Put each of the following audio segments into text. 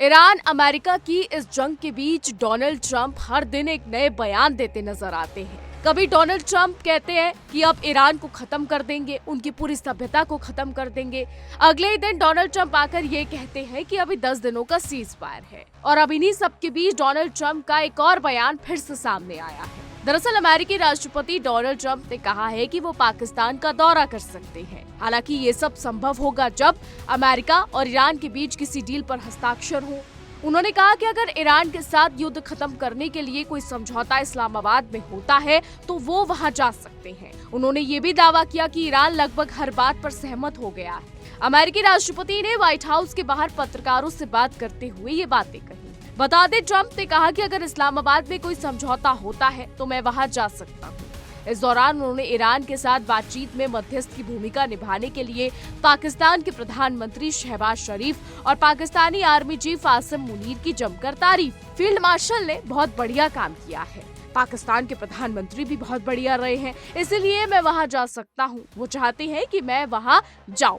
Iran America की इस जंग के बीच डोनाल्ड ट्रंप हर दिन एक नए बयान देते नजर आते हैं। कभी डोनाल्ड ट्रंप कहते हैं कि अब ईरान को खत्म कर देंगे, उनकी पूरी सभ्यता को खत्म कर देंगे। अगले ही दिन डोनाल्ड ट्रंप आकर ये कहते हैं कि अभी 10 दिनों का सीज फायर है। और अब इन्हीं सब के बीच डोनाल्ड ट्रंप का एक और बयान फिर से सामने आया है। दरअसल अमेरिकी राष्ट्रपति डोनाल्ड ट्रंप ने कहा है कि वो पाकिस्तान का दौरा कर सकते हैं। हालांकि ये सब संभव होगा जब अमेरिका और ईरान के बीच किसी डील पर हस्ताक्षर हो। उन्होंने कहा कि अगर ईरान के साथ युद्ध खत्म करने के लिए कोई समझौता इस्लामाबाद में होता है तो वो वहां जा सकते हैं। उन्होंने ये भी दावा किया कि ईरान लगभग हर बात पर सहमत हो गया है। अमेरिकी राष्ट्रपति ने व्हाइट हाउस के बाहर पत्रकारों से बात करते हुए ये बातें कही। बता दें, ट्रंप ने कहा कि अगर इस्लामाबाद में कोई समझौता होता है तो मैं वहां जा सकता हूँ। इस दौरान उन्होंने ईरान के साथ बातचीत में मध्यस्थ की भूमिका निभाने के लिए पाकिस्तान के प्रधानमंत्री शहबाज शरीफ और पाकिस्तानी आर्मी चीफ आसिम मुनीर की जमकर तारीफ। फील्ड मार्शल ने बहुत बढ़िया काम किया है, पाकिस्तान के प्रधानमंत्री भी बहुत बढ़िया रहे हैं, इसलिए मैं वहां जा सकता हूं। वो चाहते हैं कि मैं वहां जाऊं।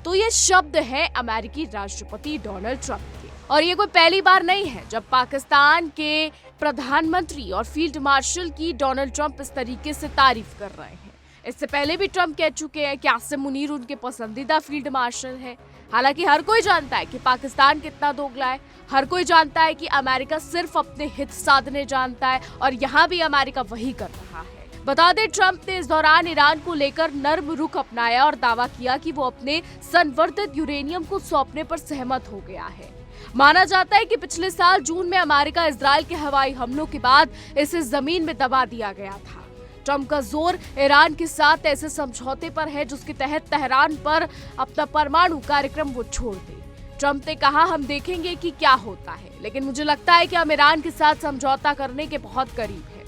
तो ये शब्द है अमेरिकी राष्ट्रपति डोनाल्ड ट्रंप के। और ये कोई पहली बार नहीं है जब पाकिस्तान के प्रधानमंत्री और फील्ड मार्शल की डोनाल्ड ट्रंप इस तरीके से तारीफ कर रहे हैं। इससे पहले भी ट्रंप कह चुके हैं कि आसिम मुनीर उनके पसंदीदा फील्ड मार्शल है। हालांकि हर कोई जानता है कि पाकिस्तान कितना दोगला है। हर कोई जानता है कि अमेरिका सिर्फ अपने हित साधने जानता है और यहाँ भी अमेरिका वही कर रहा है। बता दें, ट्रंप ने इस दौरान ईरान को लेकर नर्म रुख अपनाया और दावा किया कि वो अपने संवर्धित यूरेनियम को सौंपने पर सहमत हो गया है। माना जाता है कि पिछले साल जून में अमेरिका इजराइल के हवाई हमलों के बाद इसे जमीन में दबा दिया गया था। ट्रंप का जोर ईरान के साथ ऐसे समझौते पर है जिसके तहत तेहरान पर अपना परमाणु कार्यक्रम वो छोड़ दे। ट्रंप ने कहा, हम देखेंगे कि क्या होता है, लेकिन मुझे लगता है कि हम ईरान के साथ समझौता करने के बहुत करीब है।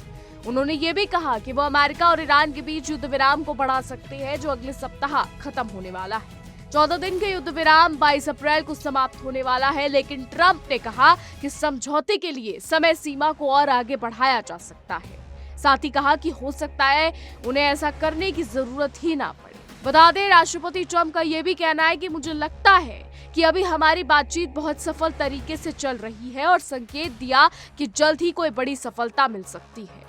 उन्होंने ये भी कहा कि वो अमेरिका और ईरान के बीच युद्ध विराम को बढ़ा सकते हैं जो अगले सप्ताह खत्म होने वाला है। 14 दिन के युद्ध विराम 22 अप्रैल को समाप्त होने वाला है, लेकिन ट्रंप ने कहा कि समझौते के लिए समय सीमा को और आगे बढ़ाया जा सकता है। साथ ही कहा कि हो सकता है उन्हें ऐसा करने की जरूरत ही ना पड़े। बता दें, राष्ट्रपति ट्रंप का यह भी कहना है कि मुझे लगता है कि अभी हमारी बातचीत बहुत सफल तरीके से चल रही है और संकेत दिया कि जल्द ही कोई बड़ी सफलता मिल सकती है।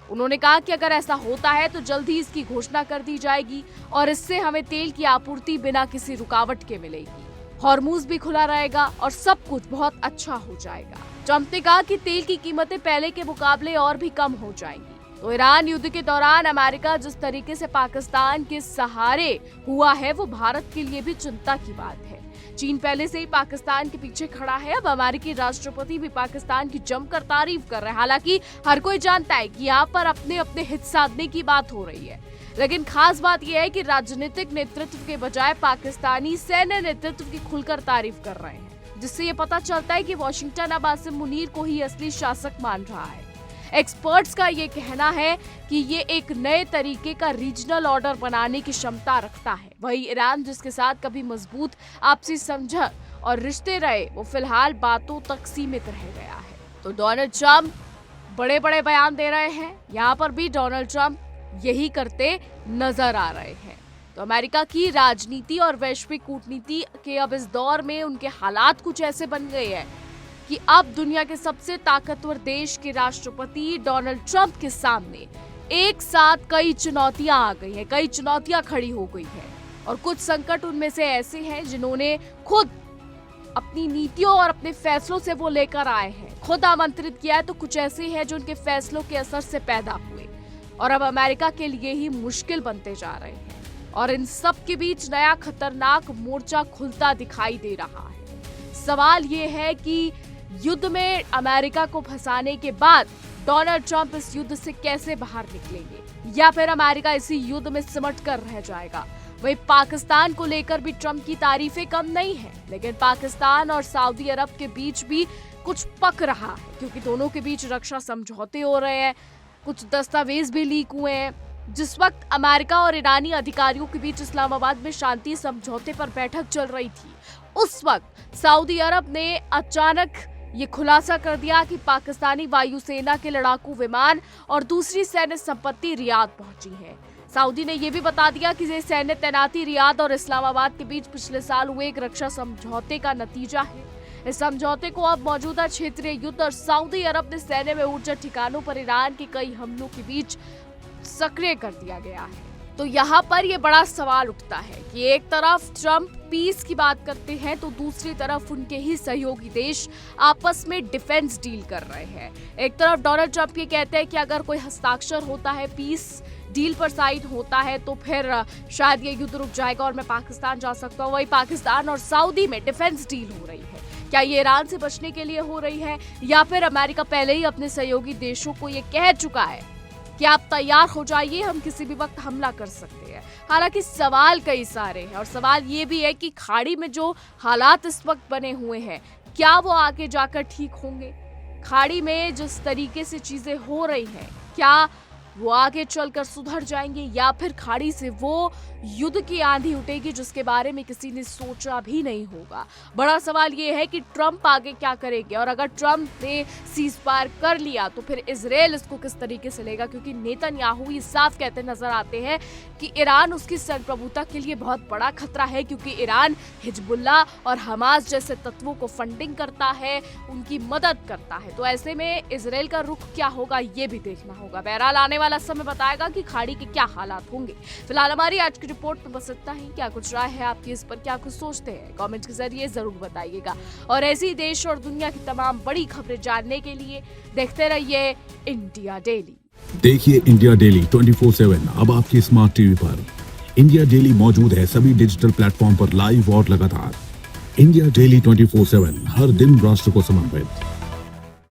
उन्होंने कहा कि अगर ऐसा होता है तो जल्द ही इसकी घोषणा कर दी जाएगी और इससे हमें तेल की आपूर्ति बिना किसी रुकावट के मिलेगी। हॉर्मूज भी खुला रहेगा और सब कुछ बहुत अच्छा हो जाएगा। ट्रंप ने कहा कि तेल की कीमतें पहले के मुकाबले और भी कम हो जाएंगी। तो ईरान युद्ध के दौरान अमेरिका जिस तरीके से पाकिस्तान के सहारे हुआ है वो भारत के लिए भी चिंता की बात है। चीन पहले से ही पाकिस्तान के पीछे खड़ा है। अब अमेरिकी राष्ट्रपति भी पाकिस्तान की जमकर तारीफ कर रहे हैं। हालांकि हर कोई जानता है कि यहाँ पर अपने अपने हित साधने की बात हो रही है, लेकिन खास बात यह है कि राजनीतिक नेतृत्व के बजाय पाकिस्तानी सैन्य नेतृत्व की खुलकर तारीफ कर रहे हैं, जिससे ये पता चलता है कि वॉशिंगटन अब आसिम मुनीर को ही असली शासक मान रहा है। एक्सपर्ट्स का ये कहना है कि ये एक नए तरीके का रीजनल ऑर्डर बनाने की क्षमता रखता है। वही ईरान, जिसके साथ कभी मजबूत आपसी समझ और रिश्ते रहे, वो फिलहाल बातों तक सीमित रह गया है। तो डोनाल्ड ट्रंप बड़े बड़े बयान दे रहे हैं, यहाँ पर भी डोनाल्ड ट्रंप यही करते नजर आ रहे हैं। तो अमेरिका की राजनीति और वैश्विक कूटनीति के अब इस दौर में उनके हालात कुछ ऐसे बन गए हैं कि अब दुनिया के सबसे ताकतवर देश के राष्ट्रपति डोनाल्ड ट्रंप के सामने एक साथ कई चुनौतियां आ गई हैं, कई चुनौतियां खड़ी हो गई हैं। और कुछ संकट उनमें से ऐसे हैं जिन्होंने खुद अपनी नीतियों और अपने फैसलों से वो लेकर आए हैं, खुद आमंत्रित किया है। तो कुछ ऐसे हैं जो उनके फैसलों के असर से पैदा हुए और अब अमेरिका के लिए ही मुश्किल बनते जा रहे हैं। और इन सब के बीच नया खतरनाक मोर्चा खुलता दिखाई दे रहा है। सवाल ये है कि युद्ध में अमेरिका को फंसाने के बाद डोनाल्ड ट्रंप इस युद्ध से कैसे बाहर निकलेंगे, या फिर अमेरिका इसी युद्ध में सिमट कर रह जाएगा। वहीं पाकिस्तान को लेकर भी ट्रंप की तारीफें कम नहीं है, लेकिन पाकिस्तान और सऊदी अरब के बीच भी कुछ पक रहा है, क्योंकि दोनों के बीच रक्षा समझौते हो रहे हैं, कुछ दस्तावेज भी लीक हुए हैं। जिस वक्त अमेरिका और ईरानी अधिकारियों के बीच इस्लामाबाद में शांति समझौते पर बैठक चल रही थी, उस वक्त सऊदी अरब ने अचानक ये खुलासा कर दिया कि पाकिस्तानी वायुसेना के लड़ाकू विमान और दूसरी सैन्य संपत्ति रियाद पहुंची है। सऊदी ने यह भी बता दिया कि ये सैन्य तैनाती रियाद और इस्लामाबाद के बीच पिछले साल हुए एक रक्षा समझौते का नतीजा है। इस समझौते को अब मौजूदा क्षेत्रीय युद्ध और सऊदी अरब ने सैन्य में ऊर्जा ठिकानों पर ईरान के कई हमलों के बीच सक्रिय कर दिया गया है। तो यहाँ पर ये बड़ा सवाल उठता है कि एक तरफ ट्रंप पीस की बात करते हैं तो दूसरी तरफ उनके ही सहयोगी देश आपस में डिफेंस डील कर रहे हैं। एक तरफ डोनाल्ड ट्रंप ये कहते हैं कि अगर कोई हस्ताक्षर होता है, पीस डील पर साइन होता है तो फिर शायद ये युद्ध रुक जाएगा और मैं पाकिस्तान जा सकता हूँ। वही पाकिस्तान और सऊदी में डिफेंस डील हो रही है। क्या ये ईरान से बचने के लिए हो रही है या फिर अमेरिका पहले ही अपने सहयोगी देशों को ये कह चुका है कि आप तैयार हो जाइए, हम किसी भी वक्त हमला कर सकते हैं। हालांकि सवाल कई सारे हैं और सवाल ये भी है कि खाड़ी में जो हालात इस वक्त बने हुए हैं क्या वो आगे जाकर ठीक होंगे। खाड़ी में जिस तरीके से चीजें हो रही हैं क्या वो आगे चलकर सुधर जाएंगे या फिर खाड़ी से वो युद्ध की आंधी उठेगी जिसके बारे में किसी ने सोचा भी नहीं होगा। बड़ा सवाल ये है कि ट्रंप आगे क्या करेंगे और अगर ट्रंप ने सीज फायर कर लिया तो फिर इजराइल इसको किस तरीके से लेगा, क्योंकि नेतन्याहू ये साफ कहते नजर आते हैं कि ईरान उसकी संप्रभुता के लिए बहुत बड़ा खतरा है, क्योंकि ईरान हिजबुल्लाह और हमास जैसे तत्वों को फंडिंग करता है, उनकी मदद करता है। तो ऐसे में इजराइल का रुख क्या होगा ये भी देखना होगा। बहरहाल आने वाला समय बताएगा कि खाड़ी के क्या हालात होंगे। फिलहाल हमारी आज की रिपोर्ट में बस इतना ही। क्या कुछ राय है आपकी इस पर, क्या कुछ सोचते हैं, कमेंट के जरिए जरूर बताइएगा। और ऐसी देश और दुनिया की तमाम बड़ी खबरें जानने के लिए देखते रहिए इंडिया डेली। देखिए इंडिया डेली 24/7 अब आपकी स्मार्ट टीवी पर। इंडिया डेली मौजूद है सभी डिजिटल प्लेटफॉर्म पर लाइव और लगातार। इंडिया डेली 24/7 हर दिन राष्ट्र को समर्पित।